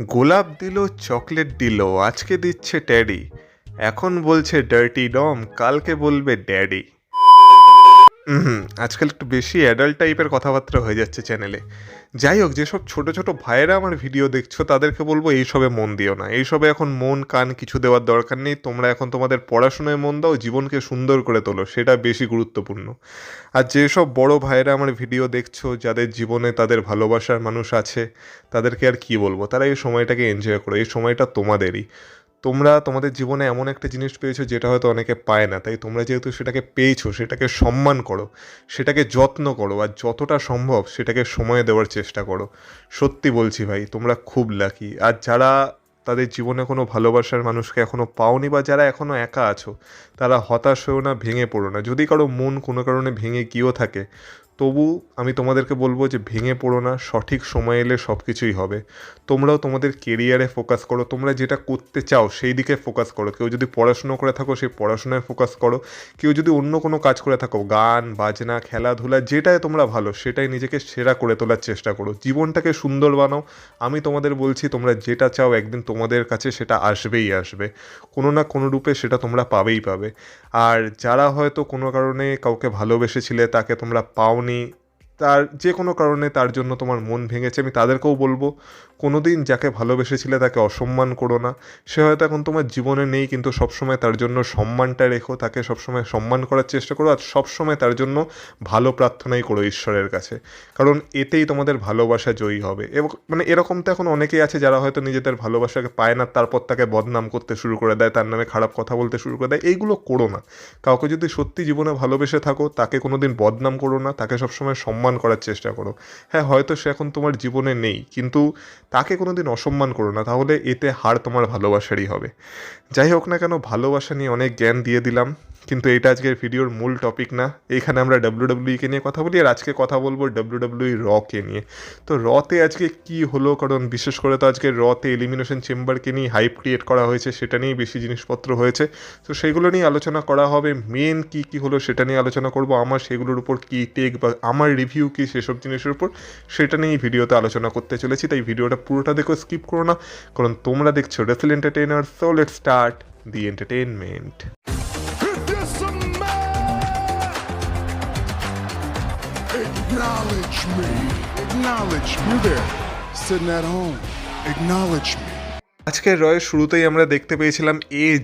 গোলাপ দিল, চকলেট দিল, আজকে দিচ্ছে ট্যাডি, এখন বলছে ডার্টি ডম, কালকে বলবে ড্যাডি। আজকাল একটু বেশি অ্যাডাল্ট টাইপের কথাবার্তা হয়ে যাচ্ছে চ্যানেলে। যাই হোক, যেসব ছোট ছোট ভাইয়েরা আমার ভিডিও দেখছো তাদেরকে বলবো এইসবে মন দিও না। এইসবে এখন মন কান কিছু দেওয়ার দরকার নেই। তোমরা এখন তোমাদের পড়াশোনায় মন দাও, জীবনকে সুন্দর করে তোলো, সেটা বেশি গুরুত্বপূর্ণ। আর যেসব বড় ভাইয়েরা আমার ভিডিও দেখছো, যাদের জীবনে তাদের ভালোবাসার মানুষ আছে, তাদেরকে আর কি বলবো, তারা এই সময়টাকে এনজয় করো। এই সময়টা তোমাদেরই। তোমরা তোমাদের জীবনে এমন একটা জিনিস পেয়েছো যেটা হয়তো অনেকে পায় না, তাই তোমরা যেহেতু সেটাকে পেয়েছো সেটাকে সম্মান করো, সেটাকে যত্ন করো, আর যতটা সম্ভব সেটাকে সময় দেওয়ার চেষ্টা করো। সত্যি বলছি ভাই, তোমরা খুব লাকি। আর যারা তাদের জীবনে কোনো ভালোবাসার মানুষকে এখনও পাওনি, বা যারা এখনও একা আছো, তারা হতাশ হয়েও না, ভেঙে পড়ো না। যদি কারো মন কোনো কারণে ভেঙে গিয়েও থাকে, তবু আমি তোমাদেরকে বলবো যে ভেঙে পড়ো না, সঠিক সময় এলে সব কিছুই হবে। তোমরাও তোমাদের কেরিয়ারে ফোকাস করো, তোমরা যেটা করতে চাও সেই দিকে ফোকাস করো। কেউ যদি পড়াশুনো করে থাকো, সেই পড়াশোনায় ফোকাস করো। কেউ যদি অন্য কোনো কাজ করে থাকো, গান বাজনা খেলাধুলা, যেটাই তোমরা ভালো সেটাই নিজেকে সেরা করে তোলার চেষ্টা করো। জীবনটাকে সুন্দর বানাও। আমি তোমাদের বলছি, তোমরা যেটা চাও একদিন তোমাদের কাছে সেটা আসবেই আসবে। কোনো না কোনো রূপে সেটা তোমরা পাবেই পাবে। আর যারা হয়তো কোনো কারণে কাউকে ভালোবেসেছিলে, তাকে তোমরা পাওনি, তার যে কোনো কারণে তার জন্য তোমার মন ভেঙেছে, আমি তাদেরকেও বলবো, কোনো দিন যাকে ভালোবেসেছিলে তাকে অসম্মান করো না। সে হয়তো এখন তোমার জীবনে নেই, কিন্তু সবসময় তার জন্য সম্মানটা রেখো, তাকে সবসময় সম্মান করার চেষ্টা করো, আর সবসময় তার জন্য ভালো প্রার্থনাই করো ঈশ্বরের কাছে। কারণ এতেই তোমাদের ভালোবাসা জয়ী হবে। এবং এরকম তো এখন অনেকেই আছে যারা হয়তো নিজেদের ভালোবাসাকে পায় না, তারপর তাকে বদনাম করতে শুরু করে দেয়, তার নামে খারাপ কথা বলতে শুরু করে দেয়। এইগুলো করো না। কাউকে যদি সত্যি জীবনে ভালোবেসে থাকো, তাকে কোনো দিন বদনাম করো না, তাকে সবসময় সম্মান করার চেষ্টা করো। হ্যাঁ, হয়তো সে এখন তোমার জীবনে নেই, কিন্তু তাকে কোনো দিন অসম্মান করো না, তাহলে এতে হার তোমার ভালোবাসারই হবে। যাই হোক না কেন, ভালোবাসা নিয়ে অনেক জ্ঞান দিয়ে দিলাম, কিন্তু এটা আজকের ভিডিওর মূল টপিক না। এইখানে আমরা ডাব্লিউডাব্লিউইকে নিয়ে কথা বলি, আর আজকে কথা বলবো ডাব্লিউডাব্লিউই রকে নিয়ে। তো রতে আজকে কি হলো, কারণ বিশেষ করে তো আজকে রতে এলিমিনেশন চেম্বারকে নিয়ে হাইপ ক্রিয়েট করা হয়েছে, সেটা নিয়েই বেশি জিনিসপত্র হয়েছে। তো সেগুলো নিয়ে আলোচনা করা হবে। মেন কি কি হলো সেটা নিয়ে আলোচনা করব, আমার সেগুলোর উপর কি টেক বা আমার রিভিউ কি সেসব জিনিসের উপর, সেটা নিয়েই ভিডিওতে আলোচনা করতে চলেছি। তাই ভিডিওটা পুরোটা দেখো, স্কিপ করো না, কারণ তোমরা দেখছো wrestle entertainer. So let's start the entertainment. Acknowledge me. Acknowledge me. You there, sitting at home. Acknowledge me. আজকের রয়ের শুরুতেই আমরা দেখতে পেয়েছিলাম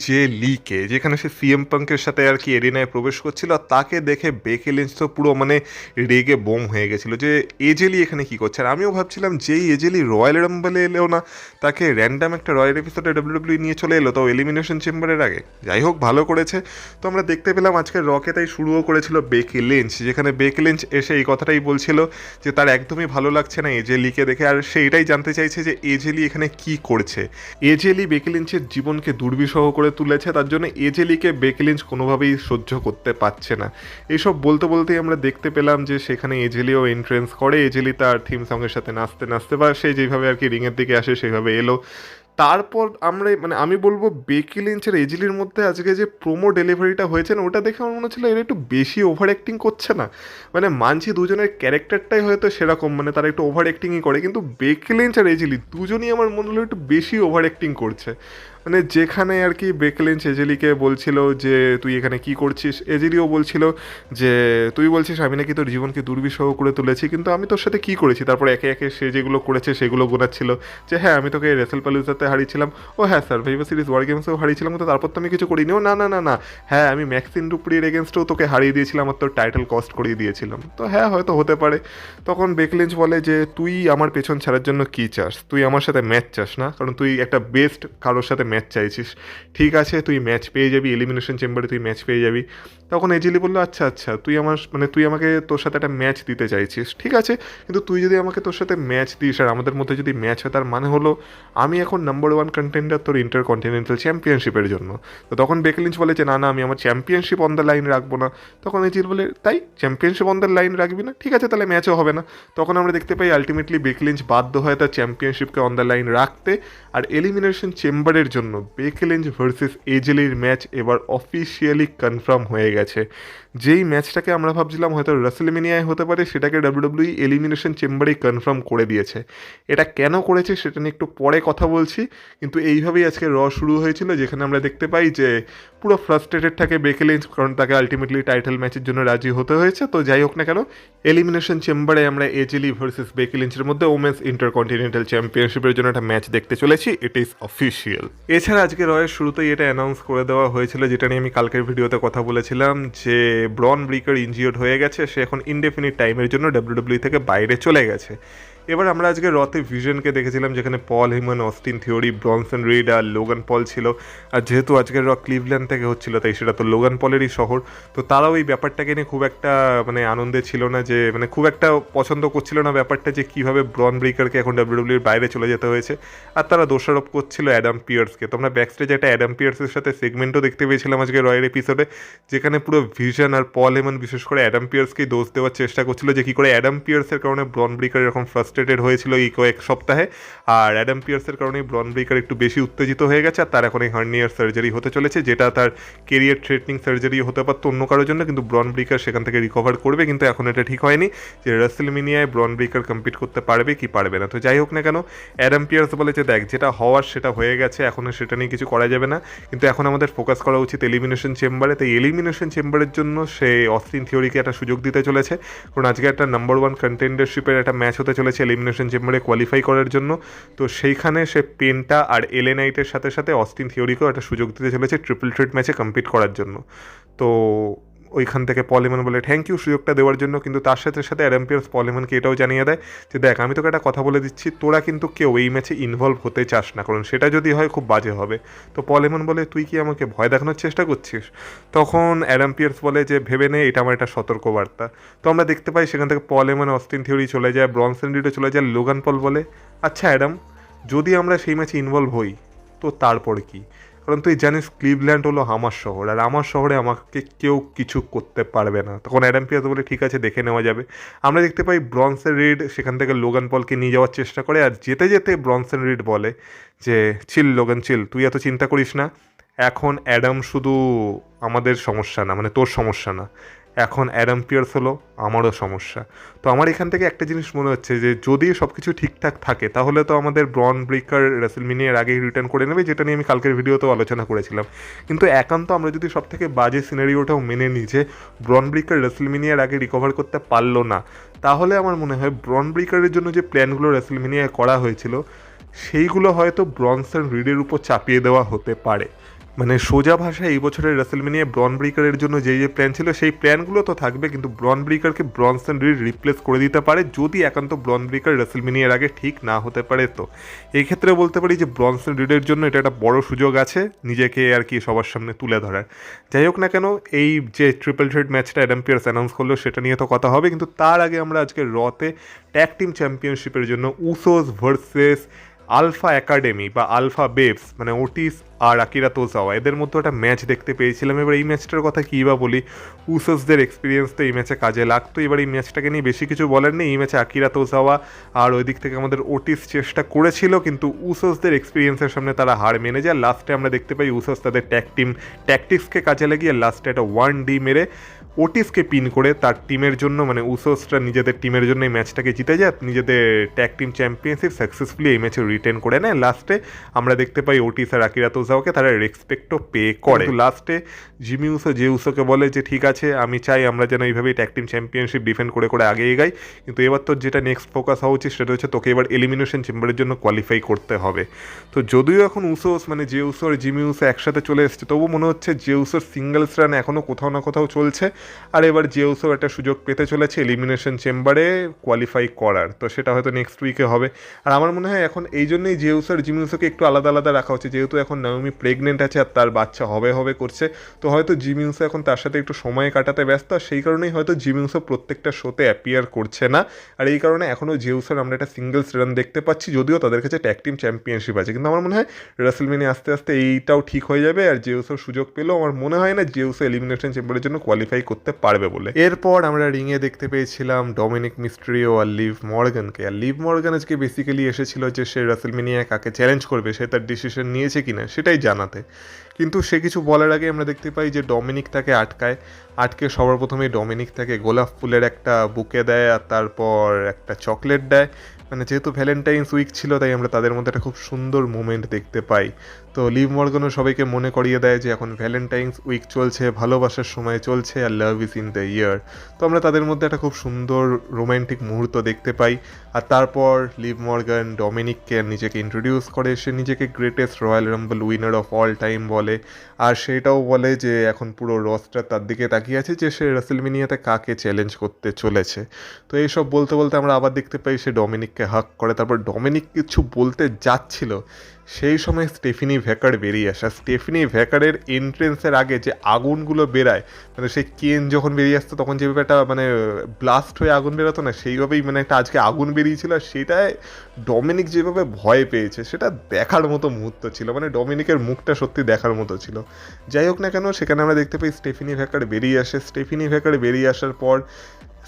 জে লিকে, যেখানে সে সিএম পাঙ্কের সাথে আর কি এরিনায় প্রবেশ করছিল। আর তাকে দেখে বেকি লিঞ্চ তো পুরো রেগে বোম হয়ে গেছিলো যে এজেলি এখানে কী করছে। আর আমিও ভাবছিলাম যেই এজেলি রয়্যাল রাম্বলে এলেও না, তাকে র্যান্ডাম একটা রয়্যাল এপিসোডে ডাব্লিউডাব্লিউ নিয়ে চলে এলো, তাও এলিমিনেশন চেম্বারের আগে। যাই হোক, ভালো করেছে। তো আমরা দেখতে পেলাম আজকের রকে তাই শুরুও করেছিল বেকি লিঞ্চ, যেখানে বেকি লিঞ্চ এসে এই কথাটাই বলছিল যে তার একদমই ভালো লাগছে না এজেলিকে দেখে, আর সে এটাই জানতে চাইছে যে এজেলি এখানে কি করছে। এজেলি বেকি লিঞ্চের জীবনকে দুর্বিষহ করে তুলেছে, তার জন্য এজেলিকে বেকি লিঞ্চ কোনোভাবেই সহ্য করতে পারছে না। এইসব বলতে বলতেই আমরা দেখতে পেলাম যে সেখানে এজেলিও এন্ট্রেন্স করে। এজেলি তার থিম সঙ্গের সাথে নাচতে নাচতে, বা সে যেভাবে আর কি রিংয়ের দিকে আসে সেইভাবে এলো। তারপর আমরা আমি বলবো বেকি লিঞ্চের এজেলির মধ্যে আজকে যে প্রোমো ডেলিভারিটা হয়েছে না, ওটা দেখে আমার মনে হচ্ছিলো এরা একটু বেশি ওভার অ্যাক্টিং করছে না। মানছি দুজনের ক্যারেক্টারটাই হয়তো সেরকম, তারা একটু ওভার অ্যাক্টিংই করে, কিন্তু বেকি লিঞ্চ আর এজেলি দুজনই আমার মনে হলো একটু বেশি ওভার অ্যাক্টিং করছে। যেখানে আর কি বেকি লিঞ্চ এজেলিকে বলছিল যে তুই এখানে কি করছিস, এজেলিও বলছিল যে তুই বলছিস আমি নাকি তোর জীবনকে দুর্বিষহ করে তুলেছি, কিন্তু আমি তোর সাথে কি করেছি। তারপর একে একে সে যেগুলো করেছে সেগুলো গোনাচ্ছিল, যে হ্যাঁ আমি তোকে রেসেল পালুজাতে হারিয়েছিলাম, ও হ্যাঁ সার্ভাইভার সিরিজ ওয়ার গেমসেও হারিয়েছিলাম, কিন্তু তারপর তো আমি কিছু করিনি। ও না না না না, হ্যাঁ আমি ম্যাক্সিন ডুপ্রির এগেনস্টেও তোকে হারিয়ে দিয়েছিলাম, আর তোর টাইটেল কস্ট করিয়ে দিয়েছিলাম। তো হ্যাঁ, হয়তো হতে পারে। তখন বেকি লিঞ্চ বলে যে তুই আমার পেছন ছাড়ার জন্য কী চাস, তুই আমার সাথে ম্যাচ চাস না, কারণ তুই একটা বেস্ট কারোর সাথে ম্যাচ চাইছিস। ঠিক আছে, তুই ম্যাচ পেয়ে যাবি, এলিমিনেশন চেম্বারে তুই ম্যাচ পেয়ে যাবি। তখন এজেলি বললো আচ্ছা আচ্ছা, তুই আমার তুই আমাকে তোর সাথে একটা ম্যাচ দিতে চাইছিস, ঠিক আছে, কিন্তু তুই যদি আমাকে তোর সাথে ম্যাচ দিস আর আমাদের মধ্যে যদি ম্যাচ হয়, তার মানে হলো আমি এখন নাম্বার 1 কন্টেন্ডার তোর ইন্টারকন্টিনেন্টাল চ্যাম্পিয়নশিপের জন্য। তো তখন বেকি লিঞ্চ বলে যে না না, আমি আমার চ্যাম্পিয়নশিপ অন দ্য লাইন রাখবো না। তখন এজেলি বলে তাই চ্যাম্পিয়নশিপ অন দ্য লাইন রাখবি না, ঠিক আছে তাহলে ম্যাচও হবে না। তখন আমরা দেখতে পাই আলটিমেটলি বেকি লিঞ্চ বাধ্য হয় তার চ্যাম্পিয়নশিপকে অন দ্য লাইন রাখতে, আর এলিমিনেশন চেম্বারের জন্য বেকি লিঞ্চ ভার্সেস এজেলির ম্যাচ এবার অফিসিয়ালি কনফার্ম হয়ে গেছে। যেই ম্যাচটাকে আমরা ভাবছিলাম হয়তো রাসেলমেনিয়ায় হতে পারে, সেটাকে ডাব্লিউডাব্লিউই এলিমিনেশন চেম্বারেই কনফার্ম করে দিয়েছে। এটা কেন করেছে সেটা নিয়ে একটু পরে কথা বলছি, কিন্তু এইভাবেই আজকে শুরু হয়েছিল, যেখানে আমরা দেখতে পাই যে পুরো ফ্রাস্ট্রেটেড থাকে বেকি লিঞ্চ, কারণ তাকে আলটিমেটলি টাইটেল ম্যাচের জন্য রাজি হতে হয়েছে। তো যাই হোক না কেন, এলিমিনেশন চেম্বারে আমরা এজে লি ভার্সেস বেকি লিঞ্চের মধ্যে ওমেন্স ইন্টারকন্টিনেন্টাল চ্যাম্পিয়নশিপের জন্য একটা ম্যাচ দেখতে চলেছি। It is official. এছাড়া আজকে রয়ের শুরুতেই এটা অ্যানাউন্স করে দেওয়া হয়েছিল, যেটা নিয়ে আমি কালকের ভিডিওতে কথা বলেছিলাম, যে ব্রন ব্রিকার ইনজিওর্ড হয়ে গেছে, সে এখন ইনডেফিনিট টাইমের জন্য ডাব্লিউডাব্লিউ থেকে বাইরে চলে গেছে। এবার আমরা আজকে রতে ভিশনকে দেখেছিলাম, যেখানে Paul Heyman, Austin Theory, Bronson Reed আর লোগান পল ছিল। আর যেহেতু আজকের ক্লিভল্যান্ড থেকে হচ্ছিল, তাই সেটা তো লোগান পলেরই শহর, তো তারাও এই ব্যাপারটাকে নিয়ে খুব একটা আনন্দে ছিল না, যে খুব একটা পছন্দ করছিল না ব্যাপারটা, যে কীভাবে ব্রন ব্রেকারকে এখন ডাব্লিউডাব্লিউর বাইরে চলে যেতে হয়েছে। আর তারা দোষারোপ করছিল অ্যাডাম পিয়ার্সকে। তোমরা ব্যাকস্টেজে একটা অ্যাডাম পিয়ার্সের সাথে সেগমেন্টও দেখতে পেয়েছিলাম আজকে রয়ের এপিসোডে, যেখানে পুরো ভিশন আর পল হেমন বিশেষ করে অ্যাডাম পিয়ার্সকেই দোষ দেওয়ার চেষ্টা করছিল, যে কী করে অ্যাডাম পিয়ার্সের কারণে ব্রন ব্রেকার এরকম ফ্রাস্ট্রেটেড হয়েছিল এই কয়েক সপ্তাহে, আর অ্যাডাম পিয়ার্সের কারণেই ব্রন ব্রেকার একটু বেশি উত্তেজিত হয়ে গেছে, আর তার এখন এই হার্নিয়ার সার্জারি হতে চলেছে, যেটা তার কেরিয়ার থ্রেটনিং সার্জারি হতে পারতো অন্য কারোর জন্য, কিন্তু ব্রন ব্রেকার সেখান থেকে রিকভার করবে। কিন্তু এখন এটা ঠিক হয়নি যে রাসেলমেনিয়ায় ব্রন ব্রেকার কম্পিট করতে পারবে কি পারবে না। তো যাই হোক না কেন, অ্যাডাম পিয়ার্স বলে যে দেখ, যেটা হওয়ার সেটা হয়ে গেছে, এখন সেটা নিয়ে কিছু করা যাবে না, কিন্তু এখন আমাদের ফোকাস করা উচিত এলিমিনেশন চেম্বারে। তাই এলিমিনেশন চেম্বারের জন্য সে অস্টিন থিওরিকে একটা সুযোগ দিতে চলেছে, কারণ আজকে একটা নাম্বার 1 কন্টেন্ডারশিপের একটা ম্যাচ হতে চলেছে এলিমিনেশন চেম্বারে কোয়ালিফাই করার জন্য। তো সেইখানে সে পেন্টা আর এলে নাইটের সাথে সাথে অস্টিন থিওরিকেও একটা সুযোগ দিতে চলেছে ট্রিপল থ্রেট ম্যাচে কম্পিট করার জন্য। তো ওইখান থেকে পল হেমন বলে থ্যাংক ইউ সুযোগটা দেওয়ার জন্য, কিন্তু তার সাথে সাথে অ্যাডাম পিয়ার্স পল হেমনকে এটাও জানিয়ে দেয় যে দেখ, আমি তোকে একটা কথা বলে দিচ্ছি, তোরা কিন্তু কেউ এই ম্যাচে ইনভলভ হতে চাস না, কারণ সেটা যদি হয় খুব বাজে হবে। তো পল হেমন বলে তুই কি আমাকে ভয় দেখানোর চেষ্টা করছিস? তখন অ্যাডাম পিয়ার্স বলে যে ভেবে নে, এটা আমার একটা সতর্কবার্তা। তো আমরা দেখতে পাই সেখান থেকে পল হেমন, অস্টিন থিওরি চলে যায়, ব্রনসন রিডও চলে যায়। লোগান পল বলে আচ্ছা অ্যাডাম, যদি আমরা সেই ম্যাচে ইনভলভ হই তো তারপর কি? কারণ তুই জানিস ক্লিভল্যান্ড হলো আমার শহর, আর আমার শহরে আমাকে কেউ কিছু করতে পারবে না। তখন অ্যাডাম পিয়ার্স বলে ঠিক আছে, দেখে নেওয়া যাবে। আমরা দেখতে পাই ব্রনসন রিড সেখান থেকে লোগান পলকে নিয়ে যাওয়ার চেষ্টা করে, আর যেতে যেতে ব্রনসন রিড বলে যে চিল লোগান চিল, তুই এত চিন্তা করিস না, এখন অ্যাডাম শুধু আমাদের সমস্যা না, তোর সমস্যা না, এখন অ্যাডাম পিয়ার্স হলো আমারও সমস্যা। তো আমার এখান থেকে একটা জিনিস মনে হচ্ছে যে যদি সব কিছু ঠিকঠাক থাকে, তাহলে তো আমাদের ব্রন ব্রেকার রাসেলমেনিয়ার আগেই রিটার্ন করে নেবে, যেটা নিয়ে আমি কালকের ভিডিওতেও আলোচনা করেছিলাম। কিন্তু একান্ত আমরা যদি সব থেকে বাজে সিনারিওটাও মেনে নিই যে ব্রন ব্রেকার রাসেলমেনিয়ার আগে রিকভার করতে পারলো না, তাহলে আমার মনে হয় ব্রন ব্রেকারের জন্য যে প্ল্যানগুলো রাসেলমেনিয়ায় করা হয়েছিল, সেইগুলো হয়তো ব্রনসন রিডের উপর চাপিয়ে দেওয়া হতে পারে। সোজা ভাষায় এই বছরের রাসেলমেনিয়া ব্রন ব্রেকারের জন্য যে প্ল্যান ছিল, সেই প্ল্যানগুলো তো থাকবে, কিন্তু ব্রন ব্রেকারকে ব্রনসন রিড রিপ্লেস করে দিতে পারে, যদি একান্ত ব্রন ব্রেকার রাসেলমেনিয়ার আগে ঠিক না হতে পারে। তো এই ক্ষেত্রে বলতে পারি যে ব্রনসন রিডের জন্য এটা একটা বড় সুযোগ আছে নিজেকে আর কি সবার সামনে তুলে ধরার। যাই হোক না কেন, এই যে ট্রিপল থ্রেট ম্যাচটা অ্যাডাম পিয়ার্স অ্যানাউন্স করলো, সেটা নিয়ে তো কথা হবে, কিন্তু তার আগে আমরা আজকে রতে ট্যাগ টিম চ্যাম্পিয়নশিপের জন্য উসোস ভার্সেস আলফা একাডেমি বা আলফা বেবস, ওটিস আর আকিরা তোজাওয়া, এদের মধ্যে একটা ম্যাচ দেখতে পেয়েছিলাম। এবার এই ম্যাচটার কথা কী বা বলি, উসোসদের এক্সপিরিয়েন্স তো এই ম্যাচে কাজে লাগতো। এবার এই ম্যাচটাকে নিয়ে বেশি কিছু বলার নেই। এই ম্যাচে আকিরা তোজাওয়া আর ওই দিক থেকে আমাদের ওটিস চেষ্টা করেছিল, কিন্তু উসোসদের এক্সপিরিয়েন্সের সামনে তারা হার মেনে যায়। লাস্টে আমরা দেখতে পাই উসোস তাদের ট্যাকটিক্সকে কাজে লাগিয়ে লাস্টে একটা 1D মেরে ওটিসকে পিন করে তার টিমের জন্য, উসোসরা নিজেদের টিমের জন্য এই ম্যাচটাকে জিতে যায়, নিজেদের ট্যাগ টিম চ্যাম্পিয়নশিপ সাকসেসফুলি এই ম্যাচে রিটেন করে নেয়। লাস্টে আমরা দেখতে পাই ওটিস আর আকিরা তোজাওয়াকে তারা রেসপেক্টও পে করে। লাস্টে জিমি উসো যে উসোকে বলে যে ঠিক আছে, আমি চাই আমরা যেন এইভাবেই ট্যাগ টিম চ্যাম্পিয়নশিপ ডিফেন্ড করে করে আগে এগাই, কিন্তু এবার তোর যেটা নেক্সট ফোকাস হওয়া উচিত সেটা হচ্ছে তোকে এবার এলিমিনেশন চেম্বারের জন্য কোয়ালিফাই করতে হবে। তো যদিও এখন উসোস যে উসো আর জিমি উসো একসাথে চলে এসছে, তবু মনে হচ্ছে যে উসোর সিঙ্গলস রান এখনও কোথাও না কোথাও চলছে, আর এবার জেউসও একটা সুযোগ পেতে চলেছে এলিমিনেশন চেম্বারে কোয়ালিফাই করার। তো সেটা হয়তো নেক্সট উইকে হবে। আর আমার মনে হয় এখন এই জন্যই জেউস আর জিমিউসোকে একটু আলাদা আলাদা রাখা হচ্ছে, যেহেতু এখন নাওমি প্রেগনেন্ট আছে আর তার বাচ্চা হবে করছে। তো হয়তো জিমিউসো এখন তার সাথে একটু সময় কাটাতে ব্যস্ত, আর সেই কারণেই হয়তো জিমিউসো প্রত্যেকটা শোতে অ্যাপিয়ার করছে না, আর এই কারণে এখনও জেউসের আমরা একটা সিঙ্গলস রান দেখতে পাচ্ছি, যদিও তাদের কাছে ট্যাগ টিম চ্যাম্পিয়নশিপ আছে। কিন্তু আমার মনে হয় রাসেলমেনিয়া আস্তে আস্তে এইটাও ঠিক হয়ে যাবে, আর জেউসোর সুযোগ পেলেও আমার মনে হয় না জেউসো এলিমিনেশন চেম্বারের জন্য কোয়ালিফাই করতে পারবে বলে। এরপর আমরা রিংয়ে দেখতে পেয়েছিলাম ডমিনিক মিস্ট্রিও আর লিভ মর্গানকে। আর লিভ মর্গান আজকে বেসিক্যালি এসেছিল যে সে রাসেলমেনিয়ায় কাকে চ্যালেঞ্জ করবে, সে তার ডিসিশন নিয়েছে কিনা সেটাই জানাতে। কিন্তু সে কিছু বলার আগে আমরা দেখতে পাই যে ডমিনিক তাকে আটকে সবার প্রথমে ডমিনিক তাকে গোলাপ ফুলের একটা বুকে দেয় আর তারপর একটা চকলেট দেয়। মানে যেহেতু ভ্যালেন্টাইন্স উইক ছিল তাই আমরা তাদের মধ্যে একটা খুব সুন্দর মোমেন্ট দেখতে পাই। তো লিভ মর্গানও সবাইকে মনে করিয়ে দেয় যে এখন ভ্যালেন্টাইন্স উইক চলছে, ভালোবাসার সময় চলছে, আর love is in the air. তো আমরা তাদের মধ্যে একটা খুব সুন্দর রোম্যান্টিক মুহূর্ত দেখতে পাই। আর তারপর লিভ মর্গান ডমিনিককে নিজেকে ইন্ট্রোডিউস করে, সে নিজেকে greatest royal Rumble winner of all time বলে। আর সেটাও বলে যে এখন পুরো রস্টার তার দিকে তাকিয়ে আছে যে সে রাসেলমেনিয়াতে কাকে চ্যালেঞ্জ করতে চলেছে। তো এইসব বলতে বলতে আমরা আবার দেখতে পাই সে ডমিনিককে হাক করে। তারপর ডমিনিক কিছু বলতে যাচ্ছিল, সেই সময় স্টেফিনি ভ্যাকার বেরিয়ে আসে। স্টেফিনি ভ্যাকারের এন্ট্রেন্সের আগে যে আগুনগুলো বেরায়, মানে সেই কেন যখন বেরিয়ে আসতো তখন যেভাবে একটা মানে ব্লাস্ট হয়ে আগুন বেরোতো না, সেইভাবেই মানে একটা আজকে আগুন বেরিয়েছিল। আর সেটায় ডমিনিক যেভাবে ভয় পেয়েছে সেটা দেখার মতো মুহূর্ত ছিল, মানে ডমিনিকের মুখটা সত্যি দেখার মতো ছিল। যাই হোক না কেন, সেখানে আমরা দেখতে পাই স্টেফিনি ভ্যাকার বেরিয়ে আসে। স্টেফিনি ভ্যাকার বেরিয়ে আসার পর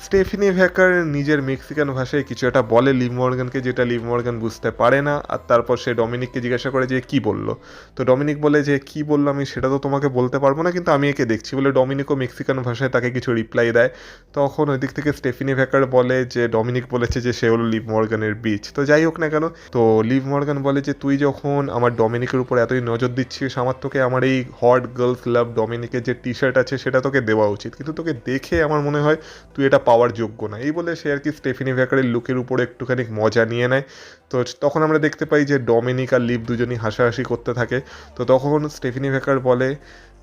স্টেফিনি ভ্যাকার নিজের মেক্সিকান ভাষায় কিছু একটা বলে লিভ মর্গানকে, যেটা লিভ মর্গান বুঝতে পারে না। আর তারপর সে ডমিনিককে জিজ্ঞাসা করে যে কী বললো। তো ডমিনিক বলে যে কী বললো আমি সেটা তো তোমাকে বলতে পারবো না, কিন্তু আমি একে দেখছি বলে ডমিনিকও মেক্সিকান ভাষায় তাকে কিছু রিপ্লাই দেয়। তখন ওই দিক থেকে স্টেফিনি ভ্যাকার বলে যে ডমিনিক বলেছে যে সে হলো লিভ মর্গানের বিচ। তো যাই হোক না কেন, তো লিভ মর্গান বলে যে তুই যখন আমার ডমিনিকের উপর এতই নজর দিচ্ছিস, আমার তোকে আমার এই হট গার্লস লাভ ডমিনিকের যে টি শার্ট আছে সেটা তোকে দেওয়া উচিত, কিন্তু তোকে দেখে আমার মনে হয় তুই এটা পাওয়ার যোগ্য না। এই বলে সে আর কি স্টেফিনি ভ্যাকারের লুকের উপরে একটুখানি মজা নিয়ে নেয়। তো তখন আমরা দেখতে পাই যে ডমিনিক আর লিভ দুজনই হাসাহাসি করতে থাকে। তো তখন স্টেফিনি ভ্যাকার বলে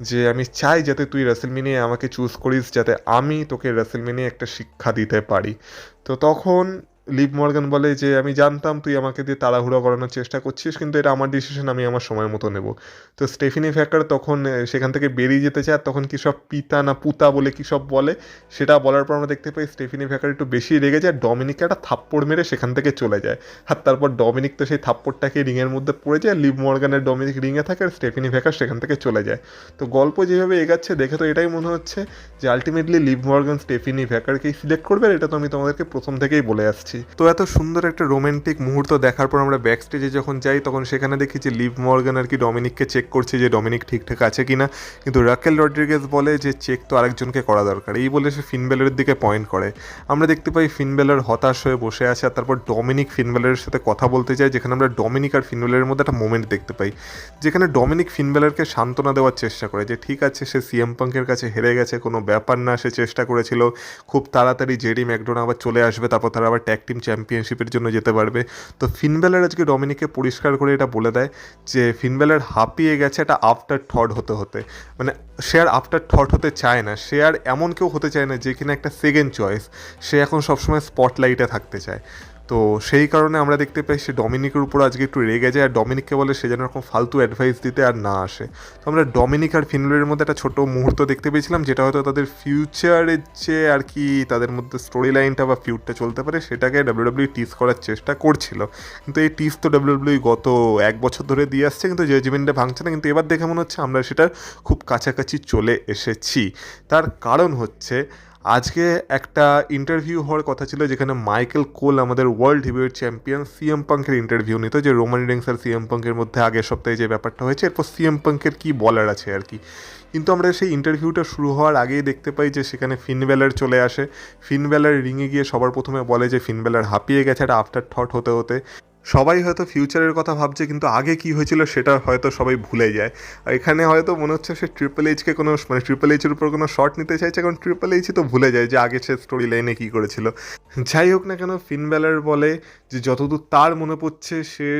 যে আমি চাই যাতে তুই রাসেলমেনিয়ায় আমাকে চুজ করিস, যাতে আমি তোকে রাসেলমেনিয়ায় একটা শিক্ষা দিতে পারি। তো তখন লিভ মর্গান বলে যে আমি জানতাম তুই আমাকে দিয়ে তাড়াহুড়ো করানোর চেষ্টা করছিস, কিন্তু এটা আমার ডিসিশন, আমি আমার সময় মতো নেব। তো স্টেফিনি ভ্যাকার তখন সেখান থেকে বেরিয়ে যেতে চায়। তখন কী সব পিতা না পুতা বলে কী সব বলে, সেটা বলার পর আমরা দেখতে পাই স্টেফিনি ভ্যাকার একটু বেশি রেগে যায়, ডমিনিককে একটা থাপ্পড় মেরে সেখান থেকে চলে যায়। আর তারপর ডমিনিক তো সেই থাপ্পড়টাকে রিংয়ের মধ্যে পড়ে যায়, লিভ মর্গানের ডমিনিক রিংয়ে থাকে আর স্টেফিনি ভ্যাকার সেখান থেকে চলে যায়। তো গল্প যেভাবে এগাচ্ছে দেখে তো এটাই মনে হচ্ছে যে আলটিমেটলি লিভ মর্গান স্টেফিনি ভ্যাকারকেই সিলেক্ট করবে, এটা তো আমি তোমাদেরকে প্রথম থেকেই বলে আসছি। তো এত সুন্দর একটা রোমান্টিক মুহূর্ত দেখার পর আমরা ব্যাক স্টেজে যখন যাই তখন সেখানে দেখি যে লিভ মর্গান আর কি ডমিনিককে চেক করছে যে ডমিনিক ঠিকঠাক আছে কিনা, কিন্তু রাকেল রড্রিগেজ বলে যে চেক তো আরেকজনকে করা দরকার। এই বলে সে ফিন বেলারের দিকে পয়েন্ট করে। আমরা দেখতে পাই ফিন বেলার হতাশ হয়ে বসে আছে। আর তারপর ডমিনিক ফিন বেলারের সাথে কথা বলতে যায়, যেখানে আমরা ডমিনিক আর ফিন বেলারের মধ্যে একটা মোমেন্ট দেখতে পাই, যেখানে ডমিনিক ফিন বেলারকে সান্ত্বনা দেওয়ার চেষ্টা করে যে ঠিক আছে সে সিএম পাঙ্কের কাছে হেরে গেছে, কোনো ব্যাপার না, সে চেষ্টা করেছিল, খুব তাড়াতাড়ি জেডি ম্যাকডোনা আবার চলে আসবে, তারপর তারা আবার ট্যাগ টিম চ্যাম্পিয়নশিপের জন্য যেতে পারবে। তো ফিন বেলার আজকে ডমিনিককে পরিষ্কার করে এটা বলে দেয় যে ফিন বেলার হাঁপিয়ে গেছে এটা আফটার থট হতে হতে, মানে সে আর আফটার থট হতে চায় না, সে আর এমন কেউ হতে চায় না যে কিনা একটা সেকেন্ড চয়েস, সে এখন সবসময় স্পটলাইটে থাকতে চায়। তো সেই কারণে আমরা দেখতে পাই সে ডমিনিকের উপর আজকে একটু রেগে যায় আর ডমিনিককে বলে সে যেন এরকম ফালতু অ্যাডভাইস দিতে আর না আসে। তো আমরা ডমিনিক আর ফিনবেলারের মধ্যে একটা ছোটো মুহূর্ত দেখতে পেয়েছিলাম, যেটা হয়তো তাদের ফিউচারের যে আর কি তাদের মধ্যে স্টোরি লাইনটা বা ফিউডটা চলতে পারে সেটাকে ডাব্লিউডাব্লিউ টিজ করার চেষ্টা করছিল। কিন্তু এই টিজ তো ডাব্লিউডাব্লিউ গত 1 বছর ধরে দিয়ে আসছে, কিন্তু জাজমেন্টে ভাঙছে না। কিন্তু এবার দেখে মনে হচ্ছে আমরা সেটার খুব কাছাকাছি চলে এসেছি। তার কারণ হচ্ছে আজকে একটা ইন্টারভিউ হওয়ার কথা ছিল, যেখানে মাইকেল কোল আমাদের ওয়ার্ল্ড হেভিওয়েট চ্যাম্পিয়ন সিএম পাঙ্কের ইন্টারভিউ নিত, যে রোমান রিংস আর সিএম পাঙ্কের মধ্যে আগের সপ্তাহে যে ব্যাপারটা হয়েছে, এরপর সিএম পাঙ্কের কী বলার আছে আর কি। কিন্তু আমরা সেই ইন্টারভিউটা শুরু হওয়ার আগেই দেখতে পাই যে সেখানে ফিন বেলার চলে আসে। ফিন বেলার রিংয়ে গিয়ে সবার প্রথমে বলে যে ফিন বেলার হাঁপিয়ে গেছে একটা আফটার থট হতে হতে। সবাই হয়তো ফিউচারের কথা ভাবছে, কিন্তু আগে কি হয়েছিল সেটা হয়তো সবাই ভুলে যায়। আর এখানে হয়তো মনে হচ্ছে সে ট্রিপল এইচকে কোনো মানে ট্রিপল এইচের উপর কোনো শট নিতে চাইছে, কারণ ট্রিপল এইচই তো ভুলে যায় যে আগে সে স্টোরি লাইনে কী করেছিল। যাই হোক না কেন, ফিন বেলার বলে যে যতদূর তার মনে পড়ছে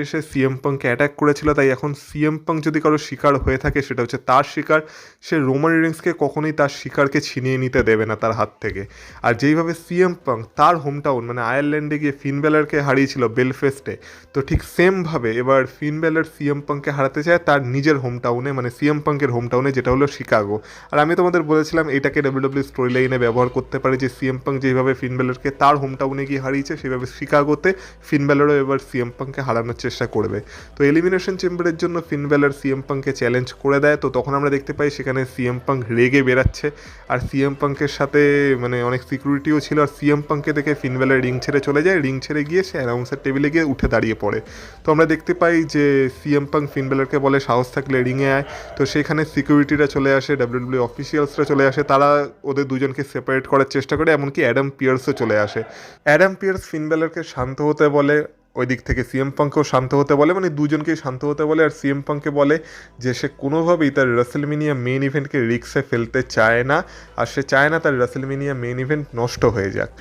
সে সিএম পাঙ্ককে অ্যাটাক করেছিল, তাই এখন সিএম পাঙ্ক যদি কারো শিকার হয়ে থাকে সেটা হচ্ছে তার শিকার। সে রোমান রিংসকে কখনোই তার শিকারকে ছিনিয়ে নিতে দেবে না তার হাত থেকে। আর যেইভাবে সিএম পাঙ্ক তার হোম টাউন মানে আয়ারল্যান্ডে গিয়ে ফিন বেলারকে হারিয়েছিল বেলফেস্টে, তো ঠিক সেমভাবে এবার ফিন ব্যালর সিএম পাঙ্ককে হারাতে চায় তার নিজের হোম টাউনে, মানে সিএম পাঙ্কের হোম টাউনে, যেটা হলো শিকাগো। আর আমি তোমাদের বলেছিলাম এটাকে ডাব্লিউডাব্লিউ স্টোরি লাইনে ব্যবহার করতে পারে, যে সিএম পাঙ্ক যেভাবে ফিন ব্যালরকে তার হোম টাউনে গিয়ে হারিয়েছে, সেভাবে শিকাগোতে ফিন ব্যালরও এবার সিএম পাঙ্ককে হারানোর চেষ্টা করবে। তো এলিমিনেশন চেম্বারের জন্য ফিন ব্যালর সিএম পাঙ্ককে চ্যালেঞ্জ করে দেয়। তো তখন আমরা দেখতে পাই সেখানে সিএম পাঙ্ক রেগে বেরাচ্ছে, আর সিএম পাঙ্কের সাথে মানে অনেক সিকিউরিটিও ছিল। আর সিএম পাঙ্ককে দেখে ফিন ব্যালর রিং ছেড়ে চলে যায়, রিং ছেড়ে গিয়ে সে অ্যানাউন্সার টেবিলে গিয়ে উঠে দাঁড়িয়ে পড়ে। তো আমরা দেখতে পাই যে সিএম পাঙ্ক ফিন ব্যালরকে বলে সাহস থাকলে রিংয়ে আয়। তো সেখানে সিকিউরিটিরা চলে আসে, ডাব্লিউডাব্লিউ অফিসিয়ালসরা চলে আসে, তারা ওদের দুজনকে সেপারেট করার চেষ্টা করে, এমনকি অ্যাডাম পিয়ার্সও চলে আসে। অ্যাডাম পিয়ার্স ফিন ব্যালরকে শান্ত হতে বলে, ওই দিক থেকে সিএম পাঙ্ককেও শান্ত হতে বলে, মানে দুজনকেই শান্ত হতে বলে। আর সিএম পাঙ্ককে বলে যে সে কোনোভাবেই তার রাসেলমেনিয়া মেইন ইভেন্টকে রিস্কে ফেলতে চায় না, আর সে চায় না তার রাসেলমেনিয়া মেইন ইভেন্ট নষ্ট হয়ে যাক।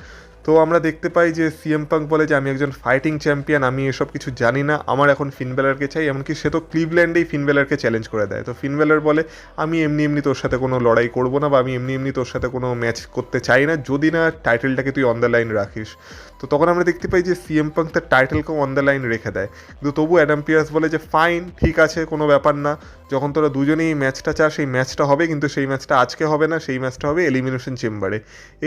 তো আমরা দেখতে পাই যে সিএম পাঙ্ক বলে যে আমি একজন ফাইটিং চ্যাম্পিয়ন, আমি এসব কিছু জানি না, আমার এখন ফিন ব্যালরকে চাই। এমনকি সে তো ক্লিভল্যান্ডেই ফিন ব্যালরকে চ্যালেঞ্জ করে দেয়। তো ফিন ব্যালর বলে আমি এমনি এমনি তোর সাথে কোনো লড়াই করবো না, বা আমি এমনি এমনি তোর সাথে কোনো ম্যাচ করতে চাই না, যদি না টাইটেলটাকে তুই অন দ্য লাইন রাখিস। তো তখন আমরা দেখতে পাই যে সিএম পাঙ্ক তার টাইটেলকেও অন দ্য লাইন রেখে দেয়, কিন্তু তবু অ্যাডাম পিয়ার্স বলে যে ফাইন, ঠিক আছে, কোনো ব্যাপার না, যখন তোরা দুজনেই ম্যাচটা চাস সেই ম্যাচটা হবে, কিন্তু সেই ম্যাচটা আজকে হবে না, সেই ম্যাচটা হবে এলিমিনেশন চেম্বারে।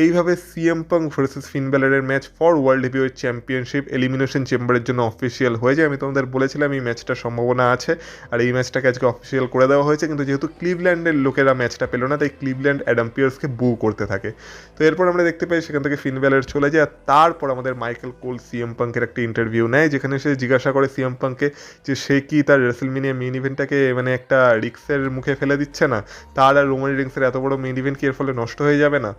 এইভাবে সিএম পাঙ্ক ভার্সেস ফিন ব্যালরের match for world heavyweight championship elimination চেম্বারের জন্য অফিসিয়াল হয়ে যায়। আমি তোমাদের বলেছিলাম এই ম্যাচটার সম্ভাবনা আছে, আর এই ম্যাচটাকে আজকে অফিসিয়াল করে দেওয়া হয়েছে। কিন্তু যেহেতু ক্লিভল্যান্ডের লোকেরা ম্যাচটা পেলো না, তাই ক্লিভল্যান্ড অ্যাডাম পিয়ার্সকে বু করতে থাকে। তো এরপর আমরা দেখতে পাই সেখান থেকে ফিন ব্যালর চলে যায়, আর তারপর আমাদের মাইকেল কোল সিএম পাঙ্কের একটা ইন্টারভিউ নেয়, যেখানে সে জিজ্ঞাসা করে সিএম পাঙ্ককে যে সে কি তার রেসলমেনিয়া মেইন ইভেন্টটাকে মানে একটা রিক্সের মুখে ফেলে দিচ্ছে না, তার আর রোমান রিংসের এত বড় মেইন ইভেন্ট কি এর ফলে নষ্ট হয়ে যাবে না।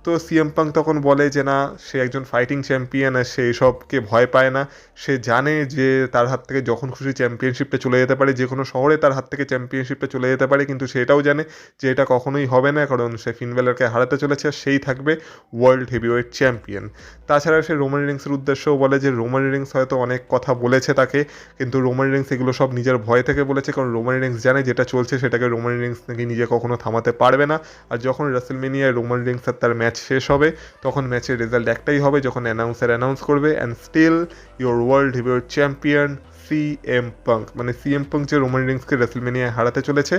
তো সিএম পাঙ্ক তখন বলে যে না, সে একজন ফাইটিং চ্যাম্পিয়ন, আর সে এসবকে ভয় পায় না। সে জানে যে তার হাত থেকে যখন খুশি চ্যাম্পিয়নশিপটা চলে যেতে পারে, যে কোনো শহরে তার হাত থেকে চ্যাম্পিয়নশিপটা চলে যেতে পারে, কিন্তু সেটাও জানে যে এটা কখনোই হবে না, কারণ সে ফিন ব্যালরকে হারাতে চলেছে, আর সেই থাকবে ওয়ার্ল্ড হেভিওয়েট চ্যাম্পিয়ন। তাছাড়া সে রোমান রিংসের উদ্দেশ্যেও বলে যে রোমান রিংস হয়তো অনেক কথা বলেছে তাকে, কিন্তু রোমান রিংস এগুলো সব নিজের ভয় থেকে বলেছে, কারণ রোমান রিংস জানে যেটা চলছে সেটাকে রোমান রিংস নাকি নিজে কখনো থামাতে পারবে না। আর যখন রাসেলমেনিয়ায় রোমান রিংস আর তার ম্যাচ শেষ হবে, তখন ম্যাচের রেজাল্ট একটাই হবে, যখন অ্যানাউন্সার অ্যানাউন্স করবে and still your world heavyweight champion CM Punk, মানে সিএম পাঙ্ক যে রোমান রিংসকে রেসলমেনিয়ায় হারাতে চলেছে,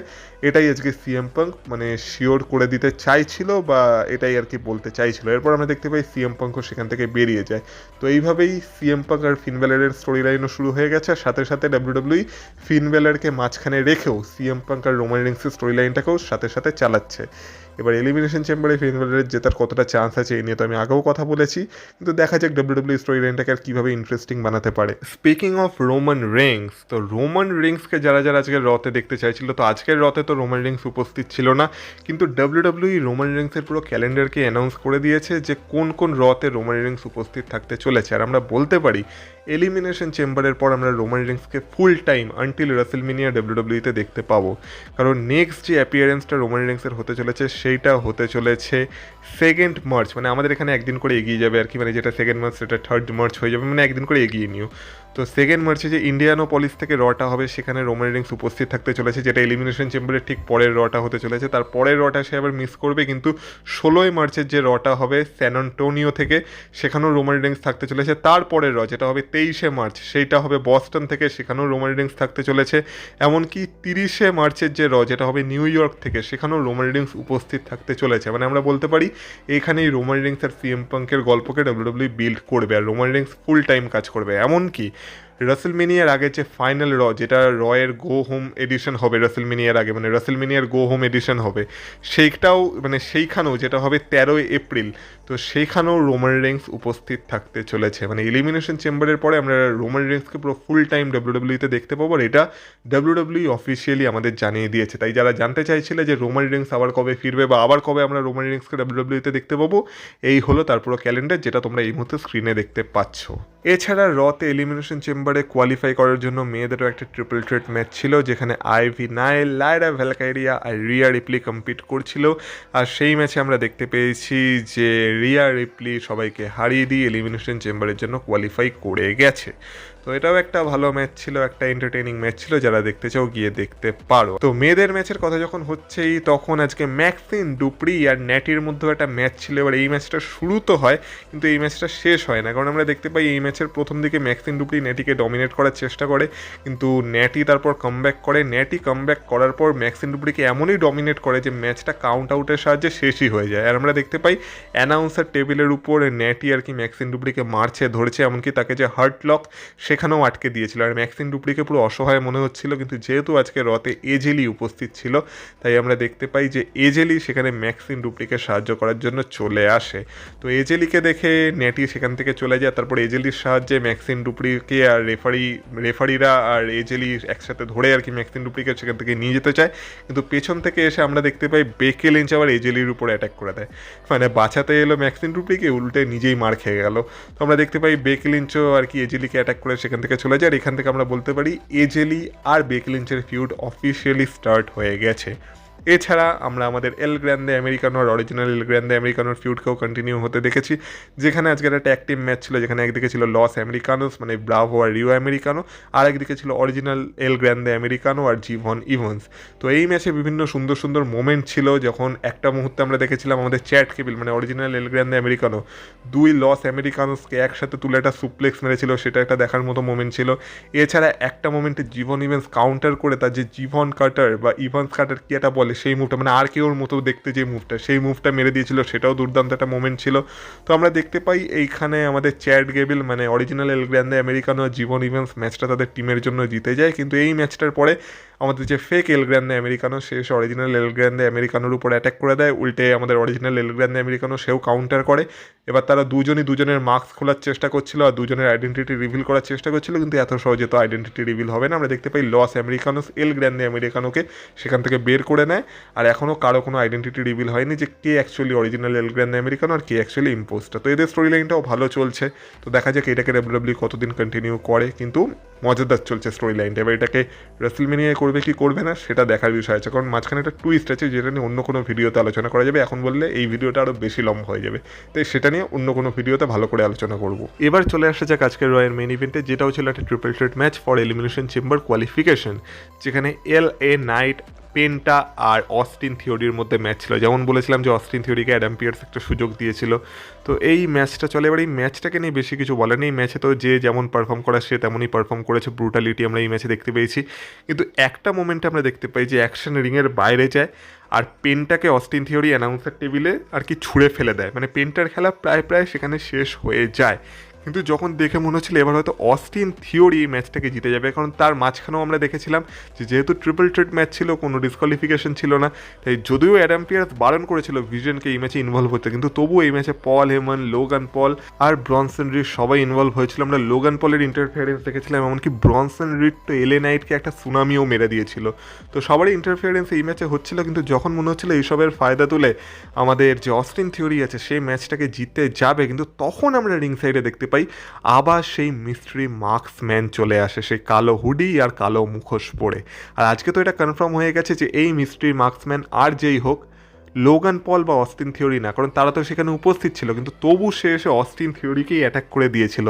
এটাই আজকে সিএম পাঙ্ক মানে শিওর করে দিতে চাইছিল, বা এটাই আর কি বলতে চাইছিল। এরপর আমরা দেখতে পাই সিএম পাঙ্কও সেখান থেকে বেরিয়ে যায়। তো এইভাবেই সিএম পাঙ্ক আর ফিন ব্যালরের স্টোরি লাইনও শুরু হয়ে গেছে, আর সাথে সাথে ডাব্লিউডাব্লিউ ফিন ব্যালরকে মাঝখানে রেখেও সিএম পাঙ্ক আর রোমান রিংসের স্টোরি লাইনটাকেও সাথে সাথে চালাচ্ছে। এবার এলিমিনেশন চেম্বারে ফিন ব্যালরের জেতার কতটা চান্স আছে এই নিয়ে তো আমি আগেও কথা বলেছি, কিন্তু দেখা যাক ডাব্লিউডাব্লিউ স্টোরি লাইনটাকে আর কীভাবে ইন্টারেস্টিং বানাতে পারে। স্পিকিং অফ রোমান রিংস, তো রোমান রিংসকে যারা যারা আজকের রতে দেখতে চাইছিল, তো আজকের রতে তো রোমান রিংস উপস্থিত ছিল না, কিন্তু ডাব্লিউডাব্লিউ রোমান রিংসের পুরো ক্যালেন্ডারকে অ্যানাউন্স করে দিয়েছে যে কোন কোন রতে রোমান রিংস উপস্থিত থাকতে চলেছে। আর আমরা বলতে পারি এলিমিনেশন চেম্বারের পর আমরা রোমান রিংসকে ফুল টাইম আনটিল রাসেলমেনিয়া ডাব্লিউডাব্লিউতে দেখতে পাবো, কারণ নেক্সট যে অ্যাপিয়ারেন্সটা রোমান রিংসের হতে চলেছে সেইটা হতে চলেছে 2 মার্চ, মানে আমাদের এখানে একদিন করে এগিয়ে যাবে আর কি, মানে যেটা 2 মার্চ সেটা 3 মার্চ হয়ে যাবে, মানে একদিন করে এগিয়ে নিও। তো 2 মার্চে যে ইন্ডিয়ানোপলিস থেকে রটা হবে, সেখানে রোমান রিংস উপস্থিত থাকতে চলেছে, যেটা এলিমিনেশন চেম্বারের ঠিক পরের রটা হতে চলেছে। তার পরের রটা সে আবার মিস করবে, কিন্তু 16 মার্চের যে রটা হবে স্যান অ্যান্টোনিও থেকে, সেখানেও রোমান রিংস থাকতে চলেছে। তারপরের র যেটা হবে 23 মার্চ, সেইটা হবে বস্টন থেকে, সেখানেও রোমান রিংস থাকতে চলেছে। এমনকি 30 মার্চের যে র যেটা হবে নিউ ইয়র্ক থেকে, সেখানেও রোমান রিংস উপস্থিত থাকতে চলেছে। মানে আমরা বলতে পারি এইখানেই রোমান রিংস আর সিএম পাঙ্কের গল্পকে ডাব্লিউডাব্লিউ বিল্ড করবে, আর রোমান রিংস ফুল টাইম কাজ করবে। এমনকি রাসেলমেনিয়ার আগে যে ফাইনাল র, যেটা রয়ের গো হোম এডিশন হবে রাসেলমেনিয়ার আগে, মানে রাসেলমেনিয়ার গো হোম এডিশন হবে, সেইটাও মানে সেইখানেও যেটা হবে 13 এপ্রিল, তো সেইখানেও রোমান রিংস উপস্থিত থাকতে চলেছে। মানে এলিমিনেশন চেম্বারের পরে আমরা রোমান রিংসকে পুরো ফুল টাইম ডাব্লিউডাব্লিউতে দেখতে পাবো, আর এটা ডাব্লিউডাব্লিউ অফিসিয়ালি আমাদের জানিয়ে দিয়েছে। তাই যারা জানতে চাইছিলে যে রোমান রিংস আবার কবে ফিরবে, বা আবার কবে আমরা রোমান রিংসকে ডাব্লিউডাব্লিউতে দেখতে পাবো, এই হলো তার পুরো ক্যালেন্ডার, যেটা তোমরা এই মুহূর্তে স্ক্রিনে দেখতে পাচ্ছ। এছাড়া রতে এলিমিনেশন চেম্বারে কোয়ালিফাই করার জন্য মেয়েদেরও একটা ট্রিপল থ্রেট ম্যাচ ছিল, যেখানে আইভি নাইল, লায়রা ভ্যালকাইরিয়া আর রিয়া রিপ্লি কম্পিট করছিল। আর সেই ম্যাচে আমরা দেখতে পেয়েছি যে রিয়া রিপ্লি সবাইকে হারিয়ে দিয়ে এলিমিনেশন চেম্বারের জন্য কোয়ালিফাই করে গেছে। তো তো এটাও একটা ভালো ম্যাচ ছিল, একটা এন্টারটেইনিং ম্যাচ ছিল, যারা দেখতে চাও গিয়ে দেখতে পারো। তো মেয়েদের ম্যাচের কথা যখন হচ্ছেই তখন আজকে ম্যাক্সিন ডুপ্রি আর ন্যাটির মধ্যেও একটা ম্যাচ ছিল। এবার এই ম্যাচটা শুরু তো হয় কিন্তু এই ম্যাচটা শেষ হয় না, কারণ আমরা দেখতে পাই এই ম্যাচের প্রথম দিকে ম্যাক্সিন ডুপ্রি ন্যাটিকে ডমিনেট করার চেষ্টা করে, কিন্তু ন্যাটি তারপর কামব্যাক করে। ন্যাটি কামব্যাক করার পর ম্যাক্সিন ডুপ্রিকে এমনই ডমিনেট করে যে ম্যাচটা কাউন্ট আউটের সাহায্যে শেষই হয়ে যায়। আর আমরা দেখতে পাই অ্যানাউন্সার টেবিলের উপর ন্যাটি আর কি ম্যাক্সিন ডুপ্রিকে মারছে, ধরেছে, এমনকি তাকে যে হার্ট লক সেখানেও আটকে দিয়েছিল। আর ম্যাক্সিন ডুপ্রিকে পুরো অসহায় মনে হচ্ছিল, কিন্তু যেহেতু আজকে রতে এজেলি উপস্থিত ছিল তাই আমরা দেখতে পাই যে এজেলি সেখানে ম্যাক্সিন ডুপ্রিকে সাহায্য করার জন্য চলে আসে। তো এজেলিকে দেখে ন্যাটি সেখান থেকে চলে যায়। তারপর এজেলির সাহায্যে ম্যাক্সিন ডুপ্রিকে আর রেফারিরা আর এজেলি একসাথে ধরে আর কি ম্যাক্সিন ডুপ্রিকে সেখান থেকে নিয়ে যেতে চায়, কিন্তু পেছন থেকে এসে আমরা দেখতে পাই বেকি লিঞ্চ আবার এজেলির উপর অ্যাটাক করে দেয়। মানে বাঁচাতে এলো ম্যাক্সিন ডুপ্রিকে, উল্টে নিজেই মার খেয়ে গেল। তো আমরা দেখতে পাই বেকি লিঞ্চও আর কি এজেলিকে অ্যাটাক করে সেখান থেকে চলে যায়। আর এখান থেকে আমরা বলতে পারি এজেলি আর বেকি লিঞ্চের ফিউড অফিসিয়ালি স্টার্ট হয়ে গেছে। এছাড়া আমরা আমাদের এল গ্র্যান্ডে আমেরিকানো আর অরিজিনাল এল গ্র্যান্ডে আমেরিকানোর ফিউডকেও কন্টিনিউ হতে দেখেছি, যেখানে আজকের একটা অ্যাক্টিভ ম্যাচ ছিল, যেখানে একদিকে ছিল লস আমেরিকানোস মানে ব্রাভো আর রিও আমেরিকানো, আর একদিকে ছিল অরিজিনাল এল গ্র্যান্ডে আমেরিকানো আর জিভন ইভন্স। তো এই ম্যাচে বিভিন্ন সুন্দর সুন্দর মোমেন্ট ছিল, যখন একটা মুহূর্তে আমরা দেখেছিলাম আমাদের চ্যাট কেবিল মানে অরিজিনাল এল গ্র্যান্ডে আমেরিকানো দুই লস আমেরিকানোসকে একসাথে তুলে একটা সুপ্লেক্স মেরেছিল, সেটা একটা দেখার মতো মোমেন্ট ছিল। এছাড়া একটা মোমেন্টে জিভন ইভেন্স কাউন্টার করে তার যে জিভন কাটার বা ইভান্স কাটার কি এটা বলে সেই মুভটা, মানে আর কেউর মতো দেখতে যে মুভটা, সেই মুভটা মেরে দিয়েছিল, সেটাও দুর্দান্ত একটা মোমেন্ট ছিল। তো আমরা দেখতে পাই এইখানে আমাদের চ্যাট গেবিল মানে অরিজিনাল এল গ্র্যান্ডে আমেরিকানো জীবন ইভেন্টস ম্যাচটা তাদের টিমের জন্য জিতে যায়। কিন্তু এই ম্যাচটার পরে আমাদের যে ফেক এল গ্র্যান্ডে আমেরিকানো সে এসে অরিজিনাল এল গ্র্যান্ডে আমেরিকানোর উপর অ্যাটাক করে দেয়, উল্টে আমাদের অরিজিনাল এল গ্র্যান্ডে আমেরিকানো সেও কাউন্টার করে। এবার তারা দুজনের মাস্ক খোলার চেষ্টা করছিল আর দুজনের আইডেন্টিটি রিভিল করার চেষ্টা করছিল, কিন্তু এত সহজে তো আইডেন্টিটি রিভিল হবে না। আমরা দেখতে পাই লস আমেরিকানোস এল গ্র্যান্ডে আমেরিকানোকে সেখান থেকে বের করে নেয়, আর এখনও কারো কোনো আইডেন্টিটি রিভিল হয়নি যে কে অ্যাকচুয়ালি অরিজিনাল এল গ্র্যান্ডে আমেরিকানো আর কে অ্যাকচুয়ালি ইম্পোস্টার। তো এদের স্টোরি লাইনটাও ভালো চলছে, তো দেখা যাক এটাকে ডাব্লিউডাব্লিউ কতদিন কন্টিনিউ করে, কিন্তু মজাদার চলছে স্টোরি লাইনটা। এবার এটাকে রেসলমেনিয়ায় করবে কি করবে না সেটা দেখার বিষয় আছে, কারণ মাঝখানে একটা টুইস্ট আছে যেটা নিয়ে অন্য কোনো ভিডিওতে আলোচনা করা যাবে। এখন বললে এই ভিডিওটা আরও বেশি লম্বা হয়ে যাবে, তাই সেটা নিয়ে অন্য কোনো ভিডিওতে ভালো করে আলোচনা করব। এবার চলে আসা যাক আজকের রয়ের মেইন ইভেন্টে, যেটাও ছিল একটা triple threat match for elimination chamber qualification, যেখানে LA নাইট, পেন্টা আর অস্টিন থিওরির মধ্যে ম্যাচ ছিল। যেমন বলেছিলাম যে অস্টিন থিওরিকে অ্যাডাম পিয়ার্স একটা সুযোগ দিয়েছিল, তো এই ম্যাচটা চলে। এবার এই ম্যাচটাকে নিয়ে বেশি কিছু বলেনি, এই ম্যাচে তো যে যেমন পারফর্ম করা সে তেমনই পারফর্ম করেছে, ব্রুটালিটি আমরা এই ম্যাচে দেখতে পেয়েছি। কিন্তু একটা মোমেন্টে আমরা দেখতে পাই যে অ্যাকশন রিংয়ের বাইরে যায় আর পেনটাকে অস্টিন থিওরি অ্যানাউন্সার টেবিলে আর কি ছুঁড়ে ফেলে দেয়, মানে পেনটার খেলা প্রায় সেখানে শেষ হয়ে যায়। কিন্তু যখন দেখে মনে হচ্ছিল এবার হয়তো অস্টিন থিওরি এই ম্যাচটাকে জিতে যাবে, কারণ তার মাঝখানেও আমরা দেখেছিলাম যে যেহেতু ট্রিপল থ্রেট ম্যাচ ছিল, কোনো ডিসকোয়ালিফিকেশন ছিল না, তাই যদিও অ্যাডাম পিয়ার্স বারণ করেছিল ভিশনকে এই ম্যাচে ইনভলভ হতে, কিন্তু তবুও এই ম্যাচে পল হেমন, লোগান পল আর ব্রনসন রিড সবাই ইনভলভ হয়েছিল। আমরা লোগান পলের ইন্টারফিয়ারেন্স দেখেছিলাম, এমনকি ব্রনসন রিড তো এলএ নাইটকে একটা সুনামিও মেরে দিয়েছিল। তো সবারই ইন্টারফিয়ারেন্স এই ম্যাচে হচ্ছিল, কিন্তু যখন মনে হচ্ছিল এইসবের ফায়দা তুলে আমাদের যে অস্টিন থিওরি আছে সেই ম্যাচটাকে জিততে যাবে, কিন্তু তখন আমরা রিং সাইডে দেখতে পাই আবার সেই মিস্ট্রি মার্কসম্যান চলে আসে, সেই কালো হুডি আর কালো মুখোশ পরে। আর আজকে তো এটা কনফার্ম হয়ে গেছে যে এই মিস্ট্রি মার্কসম্যান আর যেই হোক লোগান পল বা অস্টিন থিওরি না, কারণ তারা তো সেখানে উপস্থিত ছিল, কিন্তু তবু সে এসে অস্টিন থিওরিকেই অ্যাটাক করে দিয়েছিল।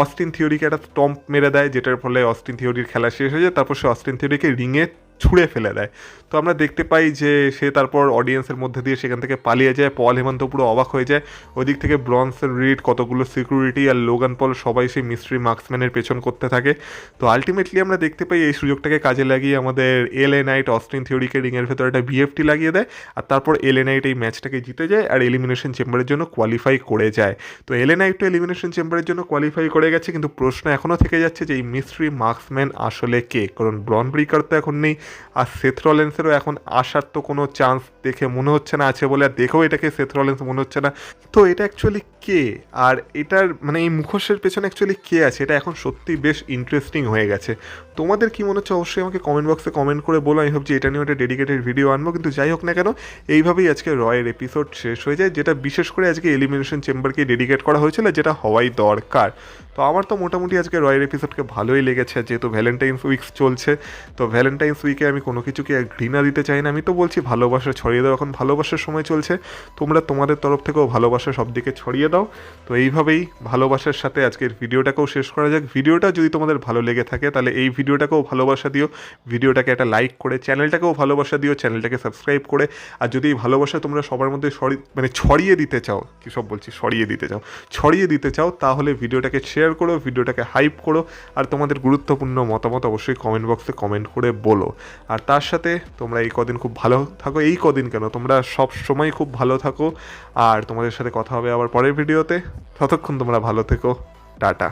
অস্টিন থিওরিকে একটা স্টম্প মেরে দেয়, যেটার ফলে অস্টিন থিওরির খেলা শেষ হয়ে যায়। তারপর সে অস্টিন থিওরিকে রিংয়ে ছুঁড়ে ফেলে দেয়। তো আমরা দেখতে পাই যে সে তারপর অডিয়েন্সের মধ্যে দিয়ে সেখান থেকে পালিয়ে যায়। পল হেমন্ত পুরো অবাক হয়ে যায়, ওদিক থেকে ব্রনসন রিড, কতগুলো সিকিউরিটি আর লোগান পল সবাই সেই মিস্ট্রি মার্কসম্যানের পেছন করতে থাকে। তো আলটিমেটলি আমরা দেখতে পাই এই সুযোগটাকে কাজে লাগিয়ে আমাদের LA নাইট অস্টিন থিওরিকে রিংয়ের ভেতরে একটা VFT লাগিয়ে দেয়, আর তারপর LA নাইট এই ম্যাচটাকে জিতে যায় আর এলিমিনেশন চেম্বারের জন্য কোয়ালিফাই করে যায়। তো LA নাইট তো এলিমিনেশন চেম্বারের জন্য কোয়ালিফাই করে গেছে, কিন্তু প্রশ্ন এখনও থেকে যাচ্ছে যে এই মিস্ট্রি মার্কসম্যান আসলে কে, কারণ ব্রন ব্রিকার তো এখন নেই, আর সেথ রলেন্সেরও এখন আসার তো কোনো চান্স দেখে মনে হচ্ছে না আছে বলে, আর দেখেও এটাকে সেথ রলেন্স মনে হচ্ছে না। তো এটা অ্যাকচুয়ালি কে, আর এটার মানে এই মুখোশের পেছনে অ্যাকচুয়ালি কে আছে, এটা এখন সত্যি বেশ ইন্টারেস্টিং হয়ে গেছে। তোমাদের কি মনে হচ্ছে অবশ্যই আমাকে কমেন্ট বক্সে কমেন্ট করে বলো। আমি ভাবছি এটা নিয়ে একটা ডেডিকেটেড ভিডিও আনবো, কিন্তু যাই হোক না কেন এইভাবেই আজকে রয়ের এপিসোড শেষ হয়ে যায়, যেটা বিশেষ করে আজকে এলিমিনেশন চেম্বারকে ডেডিকেট করা হয়েছিল, যেটা হওয়াই দরকার। তো আমার তো মোটামুটি আজকে রয়ের এপিসোডকে ভালোই লেগেছে, যেহেতু ভ্যালেন্টাইন্স উইকস চলছে। তো ভ্যালেন্টাইন্স উইক দিকে আমি কোনো কিছুকে ঘৃণা দিতে চাই না, আমি তো বলছি ভালোবাসা ছড়িয়ে দাও, এখন ভালোবাসার সময় চলছে, তোমরা তোমাদের তরফ থেকেও ভালোবাসা সব দিকে ছড়িয়ে দাও। তো এইভাবেই ভালোবাসার সাথে আজকের ভিডিওটাকেও শেষ করা যাক। ভিডিওটা যদি তোমাদের ভালো লেগে থাকে তাহলে এই ভিডিওটাকেও ভালোবাসা দিও, ভিডিওটাকে একটা লাইক করে, চ্যানেলটাকেও ভালোবাসা দিও, চ্যানেলটাকে সাবস্ক্রাইব করে। আর যদি এই ভালোবাসা তোমরা সবার মধ্যে ছড়িয়ে দিতে চাও, কী সব বলছি, ছড়িয়ে দিতে চাও তাহলে ভিডিওটাকে শেয়ার করো, ভিডিওটাকে হাইপ করো, আর তোমাদের গুরুত্বপূর্ণ মতামত অবশ্যই কমেন্ট বক্সে কমেন্ট করে বলো। আর তার সাথে তোমরা এই কদিন খুব ভালো থাকো, এই কদিন কেন, তোমরা সব সময় খুব ভালো থাকো। আর তোমাদের সাথে কথা হবে আবার পরের ভিডিওতে, ততক্ষণ তোমরা ভালো থেকো, টাটা।